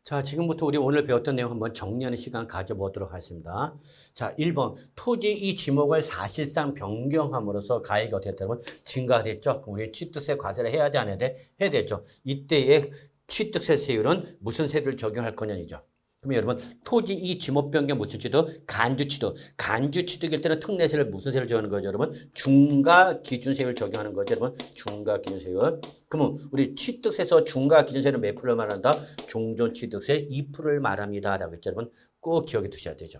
자, 지금부터 우리 오늘 배웠던 내용 한번 정리하는 시간 가져보도록 하겠습니다. 자, 1번. 토지 이 지목을 사실상 변경함으로써 가액이 어떻게 되면 증가됐죠. 그럼 우리 취득세 과세를 해야 돼, 안 해야 돼? 해야 되죠. 이때의 취득세 세율은 무슨 세율을 적용할 거냐이죠. 그러면 여러분, 토지 이 지목 변경 무슨 취득? 간주 취득. 간주 취득일 때는 특례세를 무슨 세율을 적용하는 거죠, 여러분? 중과 기준세율 적용하는 거죠, 여러분? 중과 기준세율. 그러면 우리 취득세에서 중과 기준세는 몇 프로를 말한다? 종전취득세 2%를 말합니다. 라고 했죠, 여러분? 꼭 기억해 두셔야 되죠.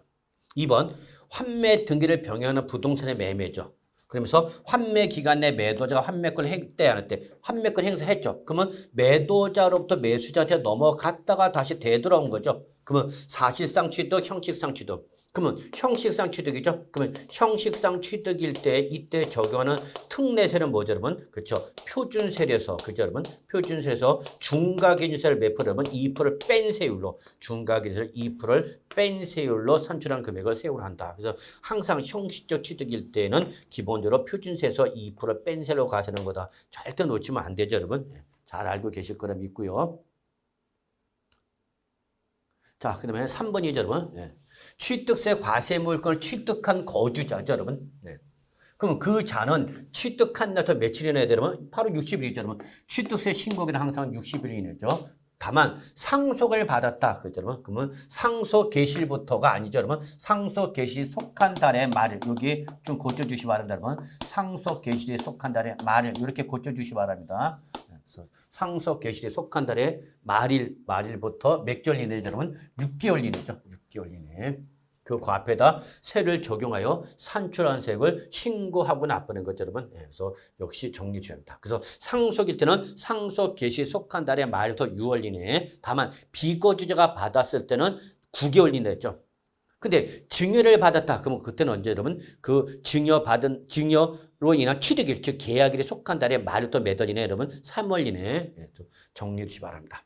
2번, 환매 등기를 병행하는 부동산의 매매죠. 그러면서 환매 기간 내 매도자가 환매권을 행때 안 할 때 환매권 행사했죠. 그러면 매도자로부터 매수자한테 넘어갔다가 다시 되돌아온 거죠. 그러면 사실상 취득, 형식상 취득. 그러면 형식상 취득이죠. 그러면 형식상 취득일 때 이때 적용하는 특례세는 뭐죠, 여러분? 그렇죠. 표준세에서 그죠, 여러분? 표준세에서 중과기준세를 몇 프로, 여러분? 2%를 뺀 세율로 중과기준세를 2%를 뺀 세율로 산출한 금액을 세율로 한다. 그래서 항상 형식적 취득일 때는 기본적으로 표준세에서 2%를 뺀 세율로 가세는 거다. 절대 놓치면 안 되죠, 여러분? 잘 알고 계실 거라 믿고요. 자, 그 다음에 3번이죠, 여러분. 취득세 과세 물건을 취득한 거주자죠, 여러분. 그럼 그 자는 취득한 날부터 며칠이나 되면 바로 60일이죠, 여러분. 취득세 신고기는 항상 60일 이내죠. 다만 상속을 받았다, 그렇죠, 여러분. 그러면 상속 개시일부터가 아니죠, 여러분. 상속 개시 속한 달의 말일 여기 좀 고쳐주시 바랍니다, 여러분. 상속 개시에 속한 달의 말일 이렇게 고쳐주시 바랍니다. 상속 개시에 속한 달의 말일부터 몇 개월 이내죠, 여러분? 6개월 이내죠. 6개월 이내. 그 앞에다 세를 적용하여 산출한 세액을 신고하고 납부하는 거죠, 여러분. 그래서 역시 정리 주의합니다. 그래서 상속일 때는 상속 개시 속한 달의 말부터 6월 이내에, 다만 비거주자가 받았을 때는 9개월 이내였죠. 근데 증여를 받았다. 그러면 그때는 언제, 여러분? 그 증여로 인한 취득일, 즉 계약일에 속한 달의 말부터 몇 월이네, 여러분? 3월 이내. 정리해 주시기 바랍니다.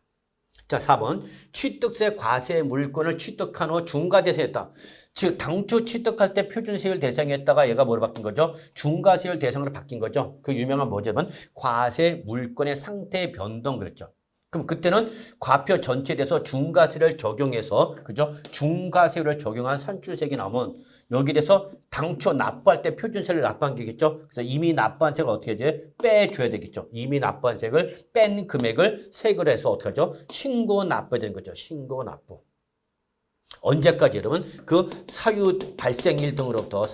자, 4번. 취득세 과세 물건을 취득한 후 중과대상했다. 즉 당초 취득할 때 표준세율 대상이었다가 얘가 뭐로 바뀐 거죠? 중과세율 대상으로 바뀐 거죠. 그 유명한 뭐죠, 여러분? 과세 물건의 상태 변동 그랬죠. 그럼 그때는 과표 전체에 대해서 중과세를 적용해서, 그죠? 중과세율을 적용한 산출세액이 나오면 여기에 대해서 당초 납부할 때 표준세를 납부한 게겠죠? 그래서 이미 납부한 세액을 어떻게 해야지? 빼줘야 되겠죠. 이미 납부한 세액을 뺀 금액을 세액을 해서 어떻게 하죠? 신고 납부해야 되는 거죠. 신고 납부. 언제까지, 여러분? 그 사유 발생일 등으로부터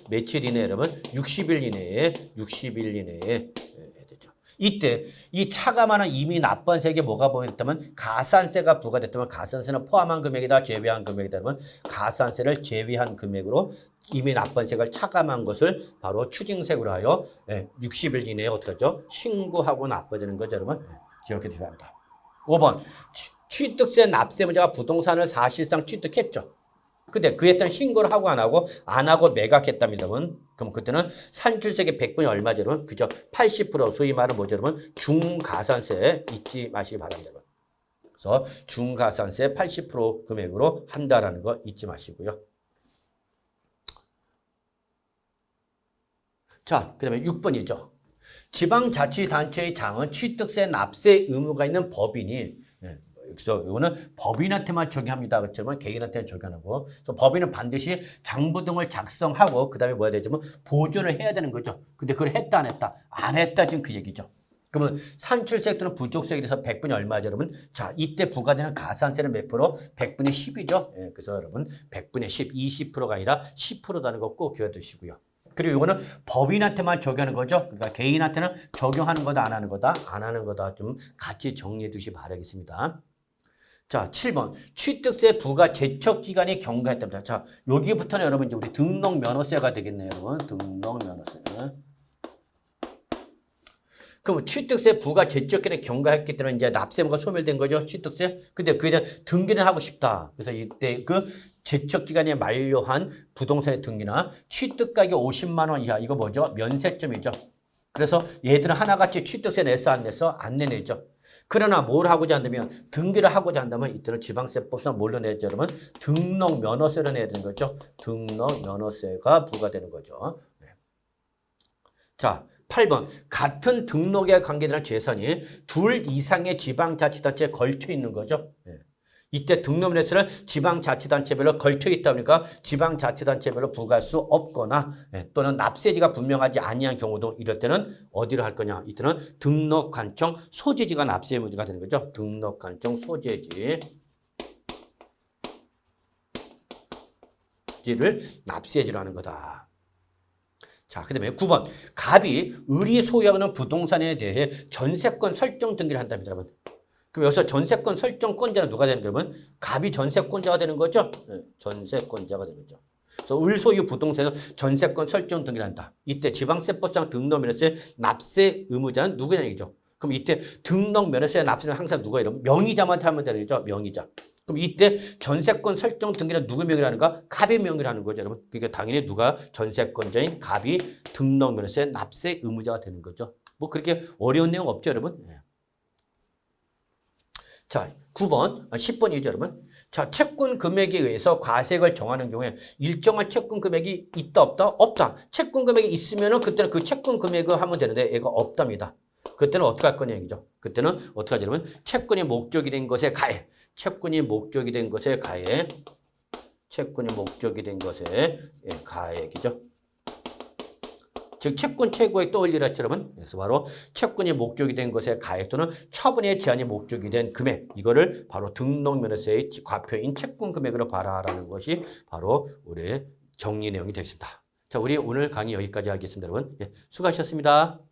며칠 이내에, 여러분? 60일 이내에 해야 되죠. 이때 이 차감하는 이미 납부한 세액에 뭐가 포함됐다면 가산세가 부과됐다면 가산세는 포함한 금액이다, 제외한 금액이다. 그러면 가산세를 제외한 금액으로 이미 납부한 세액을 차감한 것을 바로 추징세액으로 하여 60일 이내에 어떻게 하죠? 신고하고 납부해야 되는 거죠, 여러분. 기억해 주셔야 합니다. 5번. 취득세 납세문자가 부동산을 사실상 취득했죠. 근데 그에 따른 신고를 하고 안 하고 매각했답니다, 여러분. 그럼 그때는 산출세액의 100분이 얼마죠, 여러분? 그죠? 80%, 소위 말하는 뭐죠, 여러분? 중가산세 잊지 마시기 바랍니다, 여러분. 그래서 중가산세 80% 금액으로 한다라는 거 잊지 마시고요. 자, 그 다음에 6번이죠. 지방자치단체의 장은 취득세 납세 의무가 있는 법인이, 그래서 이거는 법인한테만 적용합니다. 그렇지만 개인한테는 적용 안 하고. 그래서 법인은 반드시 장부 등을 작성하고 그다음에 뭐야 되지만 보존을 해야 되는 거죠. 근데 그걸 했다 안 했다? 안 했다 지금 그 얘기죠. 그러면 산출세액 또는 부족세액에 대해서 100분이 얼마죠, 여러분? 자, 이때 부과되는 가산세는 몇 프로? 100분의 10이죠. 그래서 여러분 100분의 10, 20%가 아니라 10%라는 거 꼭 기억해 두시고요. 그리고 이거는 법인한테만 적용하는 거죠. 그러니까 개인한테는 적용하는 거다, 안 하는 거다? 안 하는 거다. 좀 같이 정리해 두시기 바라겠습니다. 자, 7번. 취득세 부과 제척기간이 경과했답니다. 자, 여기부터는 여러분 이제 우리 등록면허세가 되겠네요, 여러분. 등록면허세. 그럼 취득세 부과 제척기간이 경과했기 때문에 이제 납세무가 소멸된 거죠, 취득세. 근데 그에 대한 등기는 하고 싶다. 그래서 이때 그 제척기간이 만료한 부동산의 등기나 취득가격 50만 원 이하, 이거 뭐죠? 면세점이죠. 그래서 얘들은 하나같이 취득세 냈어, 안 냈어? 안 내내죠. 그러나 뭘 하고자 한다면, 등기를 하고자 한다면 이때는 지방세법상 뭘로 내죠, 여러분? 등록면허세로 내야 되는 거죠. 등록면허세가 부과되는 거죠. 자, 8번 같은 등록에 관계되는 재산이 둘 이상의 지방자치단체에 걸쳐 있는 거죠. 예. 이때 등록면허세를 지방자치단체별로 걸쳐 있다 보니까 지방자치단체별로 부과할 수 없거나 예, 또는 납세지가 분명하지 아니한 경우도 이럴 때는 어디로 할 거냐. 이때는 등록관청 소재지가 납세 의무지가 되는 거죠. 등록관청 소재지를 납세지로 하는 거다. 자, 그 다음에 9번 갑이 을이 소유하는 부동산에 대해 전세권 설정 등기를 한답니다, 여러분. 그럼 여기서 전세권 설정권자는 누가 되는 거면 갑이 전세권자가 되는 거죠? 네, 전세권자가 되는 거죠. 그래서 을 소유 부동산에서 전세권 설정 등기를 한다. 이때 지방세법상 등록면허세 납세 의무자는 누구냐는 얘기죠. 그럼 이때 등록면허세 납세는 항상 누가 이러면 명의자한테 하면 되는 거죠. 명의자. 그럼 이때 전세권 설정 등기는 누구 명의로 하는가? 갑의 명의로 하는 거죠, 여러분. 그러니까 당연히 누가 전세권자인 갑이 등록면허세 납세 의무자가 되는 거죠. 뭐 그렇게 어려운 내용 없죠, 여러분. 네. 자, 9번, 10번이죠, 여러분. 자, 채권 금액에 의해서 과세액을 정하는 경우에 일정한 채권 금액이 있다, 없다? 없다. 채권 금액이 있으면은 그때는 그 채권 금액을 하면 되는데 얘가 없답니다. 그때는 어떻게 할 거냐 얘기죠. 그때는 어떻게 하지, 여러분? 채권이 목적이 된 것에 가해. 채권이 목적이 된 것에 가해. 채권이 목적이 된 것에 가해이죠. 즉 채권 최고액 떠올리라 여러분. 그래서 바로 채권이 목적이 된 것에 가액 또는 처분의 제한이 목적이 된 금액 이거를 바로 등록면허세의 과표인 채권 금액으로 봐라라는 것이 바로 우리의 정리 내용이 되겠습니다. 자, 우리 오늘 강의 여기까지 하겠습니다, 여러분. 수고하셨습니다.